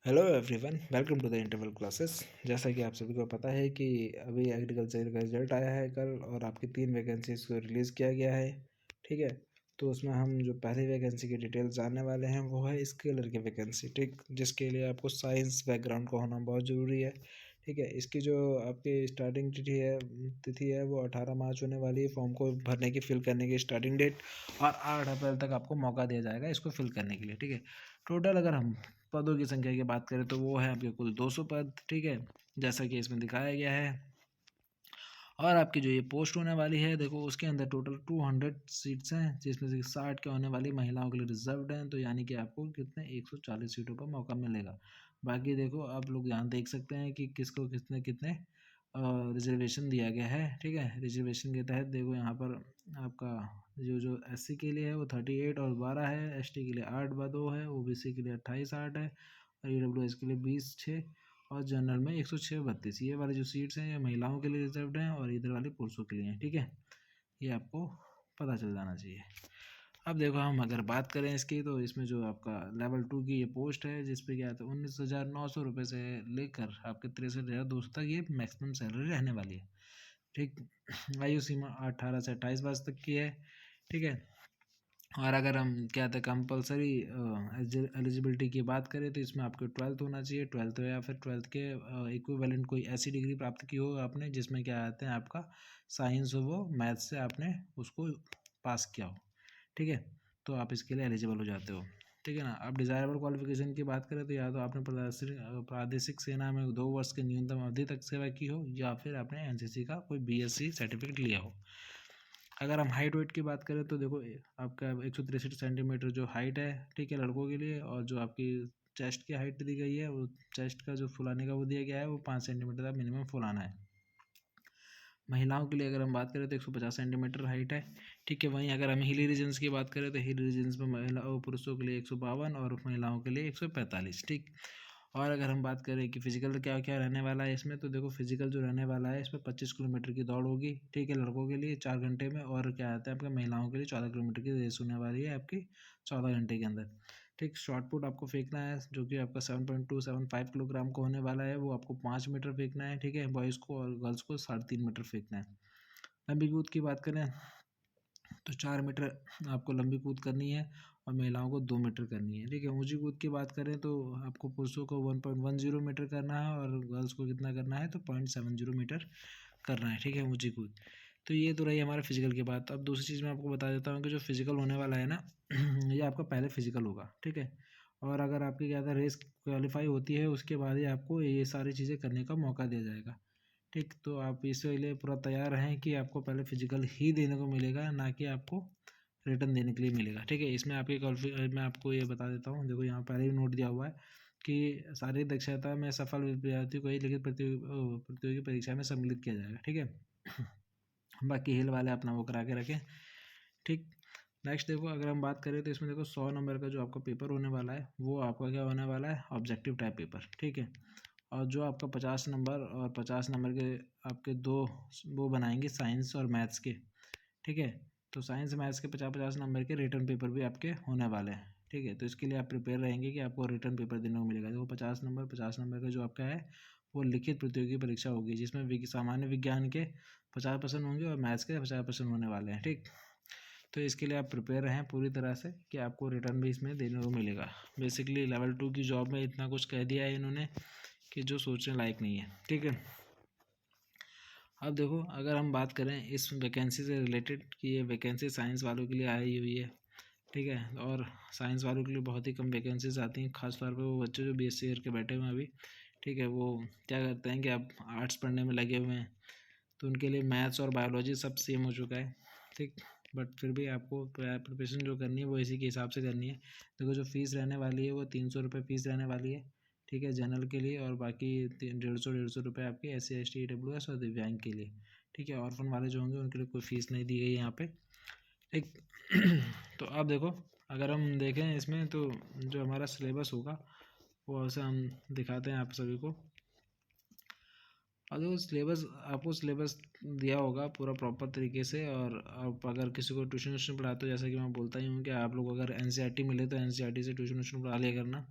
Hello everyone, welcome to the interval classes. जैसा कि आप सभी को पता है कि अभी एग्रीकल्चर का रिजल्ट आया है कल, और आपकी 3 वैकेंसीज को रिलीज़ किया गया है। ठीक है, तो उसमें हम जो पहली वैकेंसी की डिटेल्स जानने वाले हैं वो है स्केलर की वैकेंसी। ठीक, जिसके लिए आपको साइंस बैकग्राउंड का होना बहुत ज़रूरी है। ठीक है, इसकी जो आपकी स्टार्टिंग तिथि है वो 18 मार्च होने वाली है। फॉर्म को भरने की, फिल करने की स्टार्टिंग डेट, और 8 अप्रैल तक आपको मौका दिया जाएगा इसको फिल करने के लिए। ठीक है, टोटल अगर हम पदों की संख्या की बात करें तो वो है आपके कुल 200 पद। ठीक है, जैसा कि इसमें दिखाया गया है। और आपकी जो ये पोस्ट होने वाली है, देखो उसके अंदर टोटल 200 सीट्स हैं, जिसमें से 60 के होने वाली महिलाओं के लिए रिजर्व्ड हैं। तो यानी कि आपको कितने 140 सीटों पर मौका मिलेगा। बाकी देखो आप लोग यहाँ देख सकते हैं कि किसको कितने कितने रिजर्वेशन दिया गया है। ठीक है, रिजर्वेशन के तहत देखो यहाँ पर आपका जो जो एससी के लिए है वो 38 और 12 है, एसटी के लिए 8/2 है, ओबीसी के लिए 28/8 है, और ईडब्ल्यूएस के लिए 20/6, और जनरल में 106/32। ये वाली जो सीट्स हैं ये महिलाओं के लिए रिजर्व्ड हैं और इधर वाली पुरुषों के लिए हैं। ठीक है, ये आपको पता चल जाना चाहिए। अब देखो हम अगर बात करें इसकी, तो इसमें जो आपका लेवल 2 की ये पोस्ट है, जिस पे क्या आता है 19,900 रुपये से लेकर आपके 63,200 तक ये मैक्सिमम सैलरी रहने वाली है। ठीक, आयु सीमा 18 से 28 वर्ष तक की है। ठीक है, और अगर हम क्या कहते हैं कंपलसरी एलिजिबिलिटी की बात करें तो इसमें आपको 12th होना चाहिए, 12th या फिर 12th के इक्विवेलेंट कोई ऐसी डिग्री प्राप्त की हो आपने जिसमें क्या कहते हैं आपका साइंस हो, वो मैथ्स से आपने उसको पास किया हो। ठीक है, तो आप इसके लिए एलिजिबल हो जाते हो। ठीक है ना। अब डिज़ायरेबल क्वालिफिकेशन की बात करें तो या तो आपने प्रादेशिक सेना में 2 वर्ष की न्यूनतम अवधि तक सेवा की हो, या फिर आपने एनसीसी का कोई बीएससी सर्टिफिकेट लिया हो। अगर हम हाइट वेट की बात करें तो देखो आपका 163 सेंटीमीटर जो हाइट है, ठीक है, लड़कों के लिए, और जो आपकी चेस्ट की हाइट दी गई है, वो चेस्ट का जो फुलाने का वो दिया गया है वो 5 सेंटीमीटर तक मिनिमम फुलाना है। महिलाओं के लिए अगर हम बात करें तो 150 सेंटीमीटर हाइट है। ठीक है, वहीं अगर हम हिली रीजन्स की बात करें तो हिली रीजन्स में पुरुषों के लिए 152 और महिलाओं के लिए 145। ठीक, और अगर हम बात करें कि फिजिकल क्या क्या रहने वाला है इसमें, तो देखो फिजिकल जो रहने वाला है इसमें 25 किलोमीटर की दौड़ होगी। ठीक है, लड़कों के लिए 4 घंटे में, और क्या आता है आपका महिलाओं के लिए 14 किलोमीटर की रेस होने वाली है आपकी 14 घंटे के अंदर। ठीक, शॉर्ट पुट आपको फेंकना है जो कि आपका 7.275 किलोग्राम का होने वाला है, वो आपको 5 मीटर फेंकना है। ठीक है, बॉयज़ को और गर्ल्स को 3.5 मीटर फेंकना है। लंबी कूद की बात करें तो 4 मीटर आपको लंबी कूद करनी है, और महिलाओं को 2 मीटर करनी है। ठीक है, ऊंची कूद की बात करें तो आपको पुरुषों को 1.10 मीटर करना है, और गर्ल्स को कितना करना है तो 0.70 मीटर करना है। ठीक है, ऊंची कूद। तो ये तो रही हमारा फिजिकल की बात। अब दूसरी चीज़ मैं आपको बता देता हूँ कि जो फिजिकल होने वाला है ना ये आपका पहले फिजिकल होगा। ठीक है, और अगर आपकी क्या था रेस क्वालिफाई होती है उसके बाद ही आपको ये सारी चीज़ें करने का मौका दिया जाएगा। ठीक, तो आप इसके लिए पूरा तैयार रहें कि आपको पहले फिजिकल ही देने को मिलेगा, ना कि आपको रिटर्न देने के लिए मिलेगा। ठीक है, इसमें आपकी मैं आपको ये बता देता हूँ, देखो यहाँ पहले ही नोट दिया हुआ है कि शारीरिक दक्षता में सफल विद्यार्थी को ही लिखित प्रतियोगी परीक्षा में सम्मिलित किया जाएगा। ठीक है बाकी हिल वाले अपना वो करा के रखें। ठीक, नेक्स्ट देखो अगर हम बात करें तो इसमें देखो 100 नंबर का जो आपका पेपर होने वाला है वो आपका क्या होने वाला है, ऑब्जेक्टिव टाइप पेपर। ठीक है, और जो आपका 50 नंबर और 50 नंबर के आपके दो वो बनाएंगे साइंस और मैथ्स के। ठीक है, तो साइंस मैथ्स के 50-50 नंबर के रिटर्न पेपर भी आपके होने वाले हैं। ठीक है, तो इसके लिए आप प्रिपेयर रहेंगे कि आपको रिटर्न पेपर देने को मिलेगा। देखो 50 नंबर का जो आपका है वो लिखित प्रतियोगी परीक्षा होगी, जिसमें सामान्य विज्ञान के 50% होंगे और मैथ्स के 50% होने वाले हैं। ठीक, तो इसके लिए आप प्रिपेयर रहें पूरी तरह से कि आपको रिटर्न भी इसमें देने को मिलेगा। बेसिकली लेवल 2 की जॉब में इतना कुछ कह दिया है इन्होंने कि जो सोचने लायक नहीं है। ठीक है, अब देखो अगर हम बात करें इस वैकेंसी से रिलेटेड कि ये वैकेंसी साइंस वालों के लिए आई हुई है। ठीक है, और साइंस वालों के लिए बहुत ही कम वैकेंसीज आती हैं, खासतौर पे वो बच्चे जो बीएससी करके बैठे हुए हैं अभी। ठीक है, वो क्या करते हैं कि अब आर्ट्स पढ़ने में लगे हुए हैं, तो उनके लिए मैथ्स और बायोलॉजी सब सेम हो चुका है। ठीक, बट फिर भी आपको प्रिपरेशन जो करनी है वो इसी के हिसाब से करनी है। देखो जो फ़ीस रहने वाली है वो 300 रुपये फ़ीस रहने वाली है। ठीक है, जनरल के लिए, और बाकी 150 रुपये आपके SC ST EWS और दिव्यांग के लिए। ठीक है, ऑर्फन वाले जो होंगे उनके लिए कोई फ़ीस नहीं दी गई है यहाँ पे। ठीक तो अब देखो अगर हम देखें इसमें तो जो हमारा सिलेबस होगा वो ऐसे हम दिखाते हैं आप सभी को। और देखो सिलेबस आपको सिलेबस दिया होगा पूरा प्रॉपर तरीके से, और आप अगर किसी को ट्यूशन व्यूशन पढ़ाते हो, जैसा कि मैं बोलता ही हूँ कि आप लोग अगर NCERT मिले तो NCERT से ट्यूशन व्यूशन पढ़ा लिया करना।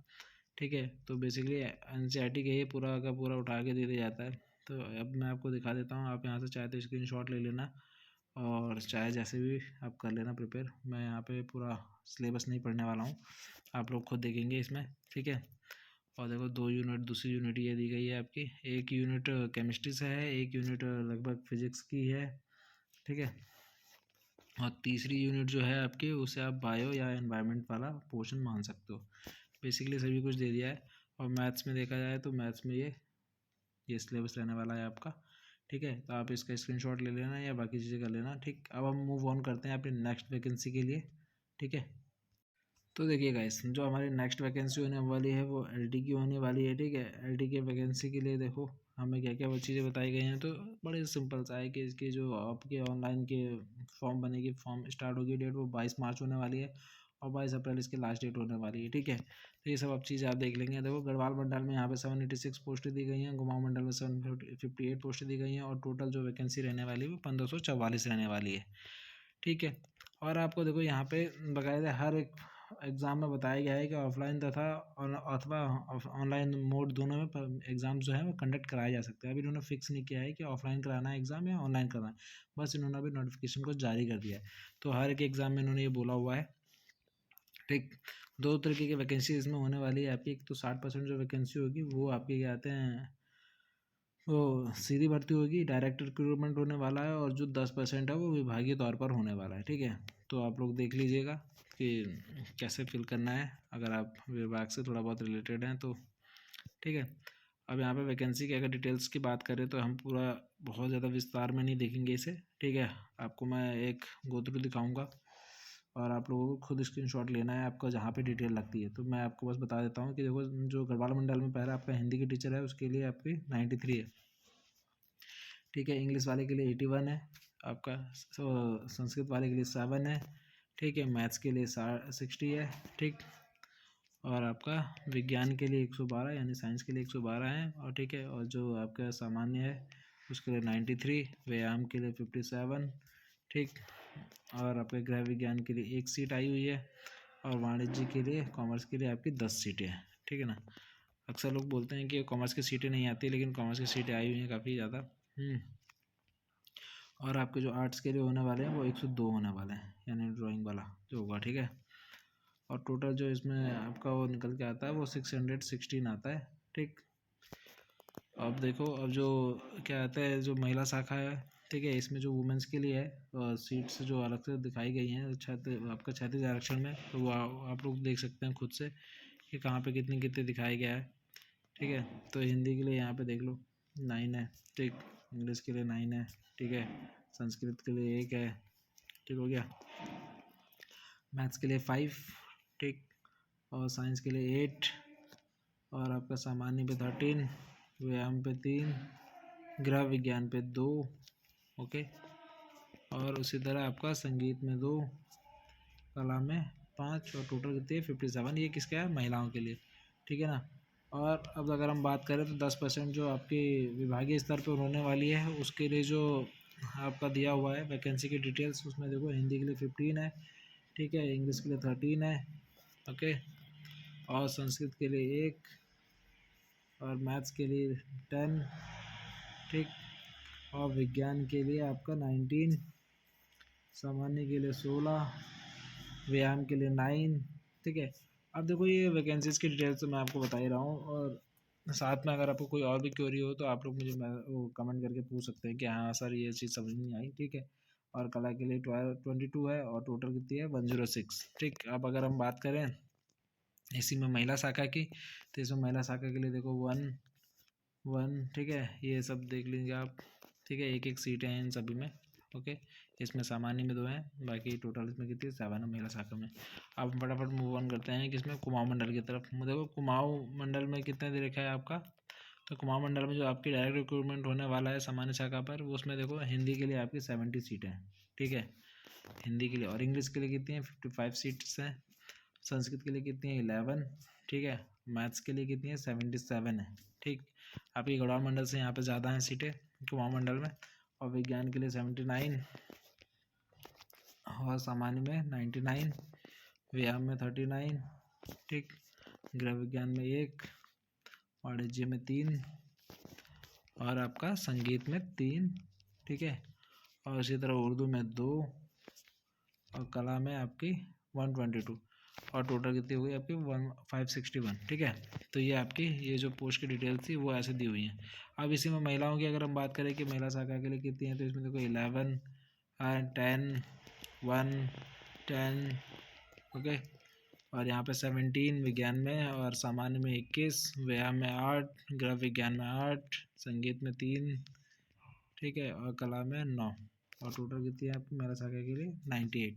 ठीक है। तो बेसिकली एनसीईआरटी के ये पूरा का पूरा उठा के दे दिया जाता है। तो अब मैं आपको दिखा देता हूँ, आप यहाँ से चाहे तो स्क्रीनशॉट ले लेना और चाहे जैसे भी आप कर लेना प्रिपेयर। मैं यहाँ पे पूरा सिलेबस नहीं पढ़ने वाला हूँ, आप लोग खुद देखेंगे इसमें, ठीक है। और देखो 2 यूनिट, दूसरी यूनिट ये दी गई है आपकी, एक यूनिट केमिस्ट्री से है, एक यूनिट लगभग फिजिक्स की है, ठीक है। और तीसरी यूनिट जो है आपकी उसे आप बायो या एनवायरनमेंट वाला पोर्शन मान सकते हो। बेसिकली सभी कुछ दे दिया है। और मैथ्स में देखा जाए तो मैथ्स में ये सिलेबस रहने वाला है आपका, ठीक है। तो आप इसका स्क्रीनशॉट ले लेना या बाकी चीज़ें कर लेना, ठीक। अब हम मूव ऑन करते हैं अपनी नेक्स्ट वैकेंसी के लिए, ठीक है। तो देखिए गाइस, जो हमारी नेक्स्ट वैकेंसी होने वाली है वो एलटी की होने वाली है, ठीक है। एलटी की वैकेंसी के लिए देखो हमें क्या क्या वो चीज़ें बताई गई हैं। तो बड़े सिंपल सा है कि इसकी जो आपके ऑनलाइन के फॉर्म बनेगी, फॉर्म स्टार्ट होगी डेट वो 22 मार्च होने वाली है और 22 अप्रैल इसकी लास्ट डेट होने वाली है, ठीक है। तो ये सब आप चीज़ें आप देख लेंगे। देखो गढ़वाल मंडल में यहाँ पे 786 पोस्टें दी गई हैं, कुमाऊं मंडल में 758 पोस्टें दी गई हैं और टोटल जो वैकेंसी रहने वाली है वो 1544 रहने वाली है, ठीक है। और आपको देखो यहाँ पे बाकायदा हर एक एग्ज़ाम में बताया गया है कि ऑफलाइन तथा अथवा ऑनलाइन मोड दोनों में एग्ज़ाम जो है वो कंडक्ट कराए जा सकते हैं। अभी इन्होंने फिक्स नहीं किया है कि ऑफलाइन कराना है एग्ज़ाम या ऑनलाइन कराना है, बस इन्होंने अभी नोटिफिकेशन को जारी कर दिया है। तो हर एक एग्ज़ाम में इन्होंने ये बोला हुआ है, ठीक। 2 तरीके की वैकेंसी इसमें होने वाली है आपकी। एक तो 60% जो वैकेंसी होगी वो आपके क्या कहते हैं वो सीधी भर्ती होगी, डायरेक्ट रिक्रूटमेंट होने वाला है, और जो 10% है वो विभागीय तौर पर होने वाला है, ठीक है। तो आप लोग देख लीजिएगा कि कैसे फिल करना है, अगर आप विभाग से थोड़ा बहुत रिलेटेड हैं तो, ठीक है। अब यहाँ पे वैकेंसी की अगर डिटेल्स की बात करें तो हम पूरा बहुत ज़्यादा विस्तार में नहीं देखेंगे इसे, ठीक है। आपको मैं एक गो थ्रू दिखाऊँगा और आप लोगों को खुद स्क्रीनशॉट लेना है आपका जहाँ पे डिटेल लगती है। तो मैं आपको बस बता देता हूँ कि देखो जो गढ़वाल मंडल में पहला आपका हिंदी की टीचर है उसके लिए आपकी 93 है, ठीक है। इंग्लिश वाले के लिए 81 है आपका, संस्कृत वाले के लिए 7 है, ठीक है। मैथ्स के लिए 60 है, ठीक। और आपका विज्ञान के लिए 112 यानी साइंस के लिए 112 है, और ठीक है। और जो आपका सामान्य है उसके लिए 93, व्यायाम के लिए 57, ठीक। और आपके गृह विज्ञान के लिए 1 सीट आई हुई है, और वाणिज्य के लिए, कॉमर्स के लिए आपकी 10 सीटें हैं, ठीक है ना। अक्सर लोग बोलते हैं कि कॉमर्स की सीटें नहीं आती, लेकिन कॉमर्स की सीटें आई हुई हैं काफ़ी ज़्यादा। और आपके जो आर्ट्स के लिए होने वाले हैं वो 102 होने वाले हैं, यानी ड्राइंग वाला जो होगा, ठीक है। और टोटल जो इसमें आपका वो निकल के आता है वो 616 आता है, ठीक। अब देखो, अब जो क्या आता है जो महिला शाखा है, ठीक है, इसमें जो वुमेंस के लिए है सीट्स जो अलग से दिखाई गई हैं आपका क्षैतिज आरक्षण में, तो वो आप लोग देख सकते हैं खुद से कि कहाँ पे कितनी कितने दिखाया गया है, ठीक है। तो हिंदी के लिए यहाँ पे देख लो 9 है, ठीक। इंग्लिश के लिए 9 है, ठीक है। संस्कृत के लिए 1 है, ठीक हो गया। मैथ्स के लिए 5, ठीक। और साइंस के लिए 8, और आपका सामान्य पे 13, व्यायाम पे 3, गृह विज्ञान पे 2, ओके। और उसी तरह आपका संगीत में 2, कला में 5, और टोटल कितनी है 57। ये किसका है, महिलाओं के लिए, ठीक है ना। और अब अगर हम बात करें तो 10% जो आपकी विभागीय स्तर पर होने वाली है उसके लिए जो आपका दिया हुआ है वैकेंसी की डिटेल्स, उसमें देखो हिंदी के लिए 15 है, ठीक है। इंग्लिश के लिए 13 है, ओके। और संस्कृत के लिए 1, और मैथ्स के लिए 10, ठीक। और विज्ञान के लिए आपका 19, सामान्य के लिए 16, व्यायाम के लिए 9, ठीक है। अब देखो ये वैकेंसीज़ की डिटेल्स तो मैं आपको बता ही रहा हूँ, और साथ में अगर आपको कोई और भी क्वेरी हो तो आप लोग मुझे वो कमेंट करके पूछ सकते हैं कि हाँ सर ये चीज़ समझ नहीं आई, ठीक है। और कला के लिए 22 है, और टोटल कितनी है 106, ठीक। अब अगर हम बात करें इसी में महिला शाखा की, तो इसमें महिला शाखा के लिए देखो 1, ठीक है। ये सब देख लीजिए आप, ठीक है। 1 सीटें हैं इन सभी में, ओके। इसमें सामान्य में 2 हैं, बाकी टोटल इसमें कितनी 7 है महिला शाखा में। अब हम फटाफट मूव ऑन करते हैं कि इसमें कुमाऊं मंडल की तरफ। देखो कुमाऊं मंडल में कितने दे रखा है आपका, तो कुमाऊं मंडल में जो आपकी डायरेक्ट रिक्रूटमेंट होने वाला है सामान्य शाखा पर, वो उसमें देखो हिंदी के लिए आपकी 70 सीटें हैं, ठीक है। हिंदी के लिए, और इंग्लिश के लिए कितनी है 55 सीट्स हैं। संस्कृत के लिए कितनी है 11, ठीक है। मैथ्स के लिए कितनी है 77 है, ठीक। आपकी गढ़वाल मंडल से यहाँ पे ज़्यादा हैं सीटें कुमाऊं मंडल में। और विज्ञान के लिए 79, और सामान्य में 99, व्यायाम में 39, ठीक। गृह विज्ञान में 1, वाणिज्य में 3 और आपका संगीत में 3, ठीक है। और इसी तरह उर्दू में 2 और कला में आपकी 122 और टोटल कितनी हुई आपकी 561, ठीक है। तो ये आपकी ये जो पोस्ट की डिटेल्स थी वो ऐसे दी हुई हैं। अब इसी में महिलाओं की अगर हम बात करें कि महिला शाखा के लिए कितनी है, तो इसमें देखो 11 10 1 10, ओके। और यहाँ पे 17 विज्ञान में और सामान्य में 21, व्यायाम में 8, गृह विज्ञान में 8, संगीत में 3, ठीक है, और कला में 9। और टोटल कितनी है आपकी महिला शाखा के लिए 98।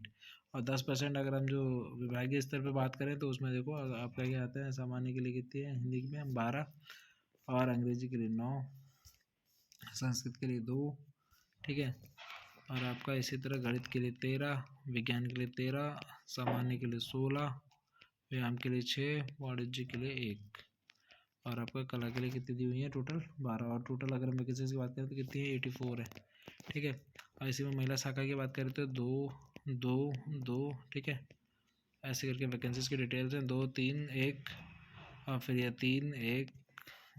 और 10% अगर हम जो विभागीय स्तर पे बात करें तो उसमें देखो आपका क्या आता है, सामान्य के लिए कितनी है, हिंदी में 12 और अंग्रेजी के लिए 9, संस्कृत के लिए 2, ठीक है। और आपका इसी तरह गणित के लिए 13, विज्ञान के लिए 13, सामान्य के लिए 16, व्यायाम के लिए 6, वाणिज्य के लिए 1। और आपका कला के लिए कितनी दी हुई है, टोटल 12। और टोटल अगर हम वैकेंसीज की बात करें तो कितनी है, 84 है, ठीक है। और इसी में महिला शाखा की बात करें तो 2 2 2, ठीक है। ऐसे करके वैकेंसीज की डिटेल्स हैं, 2 3 1 और फिर ये 3 1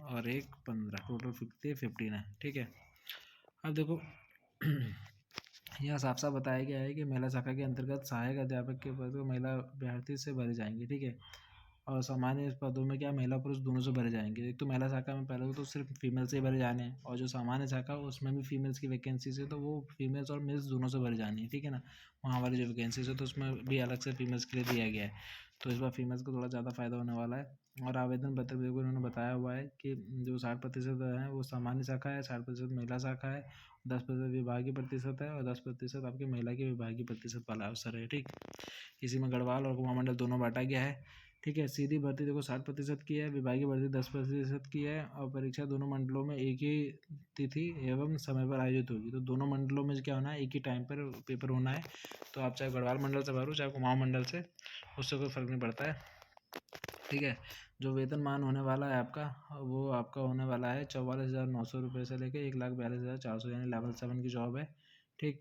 और 1 15, टोटल 15 है, ठीक है। अब देखो यहाँ साफ साफ बताया गया है कि महिला शाखा के अंतर्गत सहायक अध्यापक के पद को महिला अभ्यर्थी से भरे जाएंगे, ठीक है। और सामान्य पदों में क्या महिला पुरुष दोनों से भरे जाएंगे। एक तो महिला शाखा में पहले तो सिर्फ फीमेल से ही भरे जाने हैं, और जो सामान्य शाखा उसमें भी फीमेल्स की वैकेंसीज है तो वो फीमेल्स और मेल्स दोनों से भरे जानी है, ठीक है ना। वहाँ वाली जो वैकेंसीज है तो उसमें भी अलग से फीमेल्स के लिए दिया गया है, तो इस बार फीमेल्स को थोड़ा ज़्यादा फायदा होने वाला है। और आवेदन पत्र भी उन्होंने बताया हुआ है कि जो 60% है वो सामान्य शाखा है, 60% महिला शाखा है, 10% विभागीय प्रतिशत है और 10% आपकी महिला के विभागीय प्रतिशत वाला अवसर है, ठीक। इसी में गढ़वाल और कुमाऊं मंडल दोनों बांटा गया है, ठीक है। सीधी भर्ती देखो 60% की है, विभागीय भर्ती 10% की है, और परीक्षा दोनों मंडलों में एक ही तिथि एवं समय पर आयोजित होगी। तो दोनों मंडलों में क्या होना है, एक ही टाइम पर पेपर होना है। तो आप चाहे गढ़वाल मंडल से भरो चाहे कुमाऊं मंडल से, उससे कोई फर्क नहीं पड़ता है, ठीक है। जो वेतनमान होने वाला है आपका, वो आपका होने वाला है 44,900 रुपये से लेकर 1,42,400, यानी लेवल 7 की जॉब है, ठीक।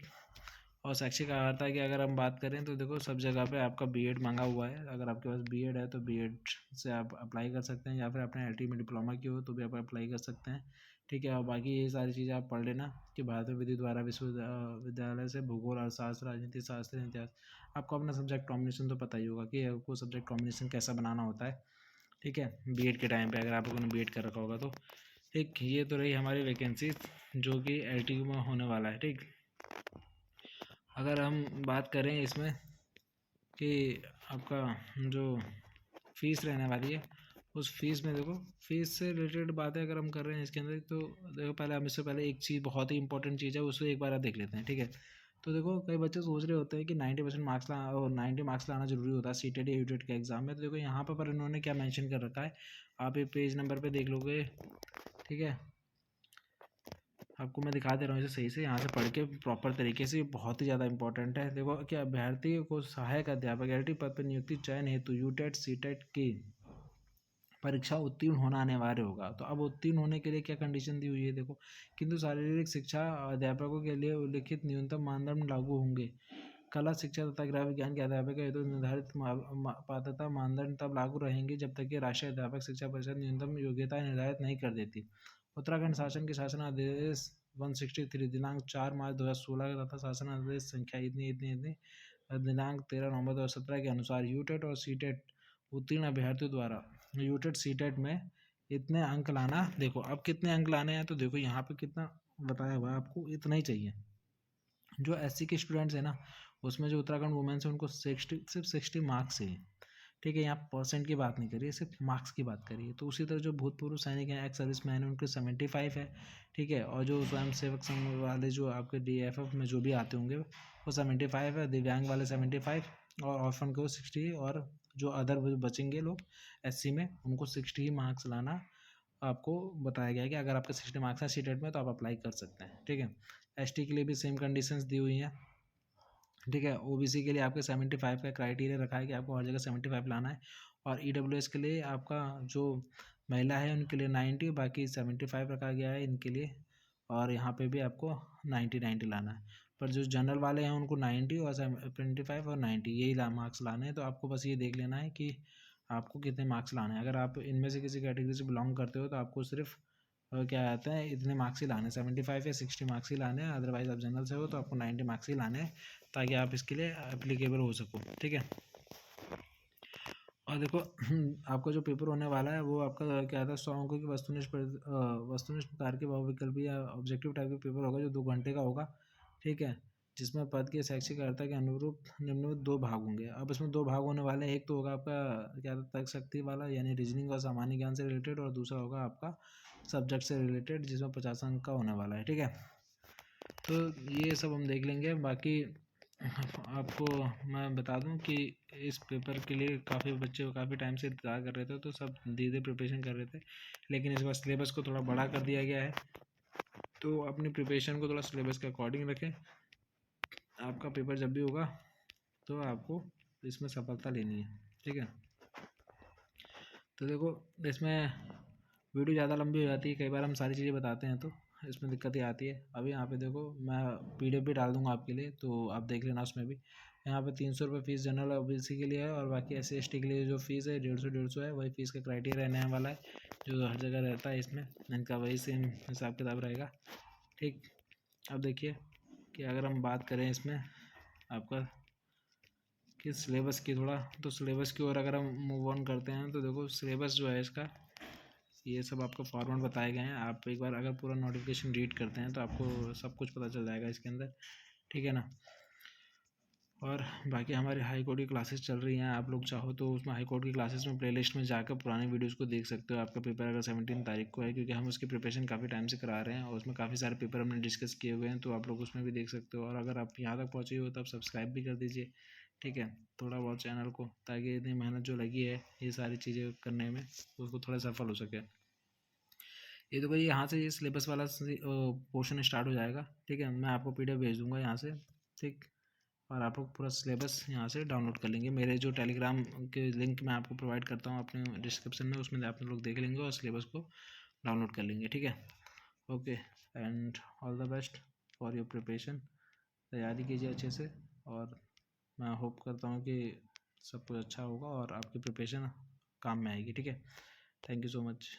और शैक्षिक अर्हता की अगर हम बात करें तो देखो सब जगह पे आपका बीएड मांगा हुआ है। अगर आपके पास बीएड है तो बीएड से आप अप्लाई कर सकते हैं, या फिर अपने आईटी में डिप्लोमा की हो तो भी आप अप्लाई कर सकते हैं, ठीक है। और बाकी ये सारी चीज़ें आप पढ़ लेना कि भारतीय विधि द्वारा विश्वविद्यालय से भूगोल, अर्थशास्त्र, राजनीति शास्त्र, इतिहास। आपको अपना सब्जेक्ट कॉम्बिनेशन तो पता ही होगा कि आपको सब्जेक्ट कॉम्बिनेशन कैसा बनाना होता है, ठीक है, बीएड के टाइम पे अगर आप लोगों ने बीएड कर रखा होगा तो, ठीक। ये तो रही हमारी वैकेंसी जो कि एलटीयू में होने वाला है, ठीक। अगर हम बात करें इसमें कि आपका जो फ़ीस रहने वाली है, उस फीस में देखो फीस से रिलेटेड बातें अगर हम कर रहे हैं इसके अंदर, तो देखो पहले हम इससे पहले एक चीज़ बहुत ही इंपॉर्टेंट चीज़ है उसको एक बार देख लेते हैं, ठीक है। तो देखो कई बच्चे सोच रहे होते हैं कि 90% मार्क्स ला और 90 मार्क्स लाना जरूरी होता है सीटेट या यूटेट के एग्ज़ाम में। तो देखो यहाँ पर इन्होंने क्या मेंशन कर रखा है, आप ये पेज नंबर पे देख लोगे, ठीक है। आपको मैं दिखा दे रहा हूँ इसे सही से, यहाँ से पढ़ के प्रॉपर तरीके से, बहुत ही ज़्यादा इंपॉर्टेंट है। देखो कि अभ्यर्थी को सहायक अध्यापक एलटी पद पर नियुक्ति चयन हेतु यूटेट सीटेट की परीक्षा उत्तीर्ण होना अनिवार्य होगा। तो अब उत्तीर्ण होने के लिए क्या कंडीशन दी हुई है देखो, किंतु शारीरिक शिक्षा अध्यापकों के लिए उल्लिखित न्यूनतम मानदंड लागू होंगे। कला शिक्षा तथा गृह विज्ञान के अध्यापक हेतु निर्धारित पात्रता मानदंड तब लागू रहेंगे जब तक कि राष्ट्रीय अध्यापक शिक्षा परिषद न्यूनतम योग्यता निर्धारित नहीं कर देती। उत्तराखंड शासन के शासन आदेश 163 दिनांक 4 मार्च 2016 तथा शासन आदेश संख्या इतनी इतनी इतनी दिनांक 13 नवंबर 2017 के अनुसार यूटेट और सीटेट उत्तीर्ण अभ्यर्थियों द्वारा यूटेट सीटेट में इतने अंक लाना। देखो अब कितने अंक लाने हैं, तो देखो यहाँ पे कितना बताया हुआ है, आपको इतना ही चाहिए। जो एससी के स्टूडेंट्स हैं ना, उसमें जो उत्तराखंड वुमेन्स हैं उनको 60 सिर्फ 60 मार्क्स है, ठीक है। यहाँ परसेंट की बात नहीं करिए, सिर्फ मार्क्स की बात करिए। तो उसी तरह जो भूतपूर्व सैनिक हैं, एक्स सर्विस मैन हैं, उनके 75 है, ठीक है। और जो स्वयं सेवक संघ वाले जो आपके डीएफएफ में जो भी आते होंगे वो 75 है, दिव्यांग वाले 75 और ऑर्फन को 60, और जो अदर बचेंगे लोग एससी में उनको 60 ही मार्क्स लाना आपको बताया गया है कि अगर आपके 60 मार्क्स हैं सीटेट में तो आप अप्लाई कर सकते हैं, ठीक है। एसटी के लिए भी सेम कंडीशंस दी हुई हैं, ठीक है। ओबीसी के लिए आपके 75 का क्राइटेरिया रखा है कि आपको हर जगह 75 लाना है, और ईडब्ल्यूएस के लिए आपका जो महिला है उनके लिए 90, बाकी 75 रखा गया है इनके लिए, और यहाँ पे भी आपको 90 लाना है। पर जो जनरल वाले हैं उनको 90 और 75 और 90 यही मार्क्स लाने हैं। तो आपको बस ये देख लेना है कि आपको कितने मार्क्स लाने हैं। अगर आप इनमें से किसी कैटेगरी से बिलोंग करते हो तो आपको सिर्फ क्या आता है, इतने मार्क्स ही लाने, 75 या 60 मार्क्स ही लाने हैं। अदरवाइज आप जनरल से हो तो आपको 90 मार्क्स ही लाने हैं, ताकि आप इसके लिए एप्लीकेबल हो सको, ठीक है। और देखो आपका जो पेपर होने वाला है वो आपका क्या था, 100 अंकों की वस्तुनिष्ठ तार्किक बहुविकल्पी या ऑब्जेक्टिव टाइप का पेपर होगा, जो 2 घंटे का होगा, ठीक है। जिसमें पद के शैक्षिक अर्हता के अनुरूप निम्नलिखित 2 भाग होंगे। अब इसमें 2 भाग होने वाले हैं। एक तो होगा आपका क्या था, तर्क शक्ति वाला, यानी रीजनिंग और सामान्य ज्ञान से रिलेटेड, और दूसरा होगा आपका सब्जेक्ट से रिलेटेड, जिसमें 50 अंक का होने वाला है, ठीक है। तो ये सब हम देख लेंगे। बाकी आपको मैं बता दूं कि इस पेपर के लिए काफ़ी बच्चे काफ़ी टाइम से इंतज़ार कर रहे थे, तो सब धीरे धीरे प्रिपरेशन कर रहे थे, लेकिन इस बार सिलेबस को थोड़ा बड़ा कर दिया गया है। तो अपनी प्रिपरेशन को थोड़ा सिलेबस के अकॉर्डिंग रखें। आपका पेपर जब भी होगा तो आपको इसमें सफलता लेनी है, ठीक है। तो देखो इसमें वीडियो ज़्यादा लंबी हो जाती है, कई बार हम सारी चीज़ें बताते हैं तो इसमें दिक्कत ही आती है। अभी यहाँ पे देखो मैं PDF भी डाल दूँगा आपके लिए, तो आप देख लेना उसमें भी। यहाँ पे 300 रुपये फ़ीस जनरल OBC के लिए है, और बाकी SC ST के लिए जो फ़ीस है 150 है, वही फ़ीस का क्राइटेरिया रहने वाला है, जो हर जगह रहता है। इसमें इनका वही सेम हिसाब किताब रहेगा, ठीक। अब देखिए कि अगर हम बात करें इसमें आपका कि सिलेबस की, थोड़ा तो सिलेबस की ओर अगर हम मूव ऑन करते हैं, तो देखो सिलेबस जो है इसका, ये सब आपको फॉर्मेट बताए गए हैं। आप एक बार अगर पूरा नोटिफिकेशन रीड करते हैं तो आपको सब कुछ पता चल जाएगा इसके अंदर, ठीक है ना। और बाकी हमारे हाई कोर्ट की क्लासेस चल रही हैं, आप लोग चाहो तो उसमें हाई कोर्ट की क्लासेस में प्लेलिस्ट में जाकर पुराने वीडियोस को देख सकते हो। आपका पेपर अगर 17 तारीख को है, क्योंकि हम उसकी प्रिपरेशन काफ़ी टाइम से करा रहे हैं, और उसमें काफ़ी सारे पेपर हमने डिस्कस किए हुए हैं, तो आप लोग उसमें भी देख सकते हो। और अगर आप यहाँ तक पहुँचे हो तो आप सब्सक्राइब भी कर दीजिए, ठीक है, थोड़ा बहुत चैनल को, ताकि इतनी मेहनत जो लगी है ये सारी चीज़ें करने में, उसको थोड़ा सफल हो सके। ये तो भाई यहाँ से ये सिलेबस वाला पोर्शन स्टार्ट हो जाएगा, ठीक है। मैं आपको PDF भेज दूँगा यहाँ से, ठीक। और आप लोग पूरा सिलेबस यहाँ से डाउनलोड कर लेंगे। मेरे जो टेलीग्राम के लिंक मैं आपको प्रोवाइड करता हूँ अपने डिस्क्रिप्शन में, उसमें आप लोग देख लेंगे और सिलेबस को डाउनलोड कर लेंगे, ठीक है। Okay, and all the best for your preparation. तैयारी कीजिए अच्छे से, और मैं होप करता हूँ कि सब कुछ अच्छा होगा और आपकी प्रिपरेशन काम में आएगी, ठीक है। Thank you so much.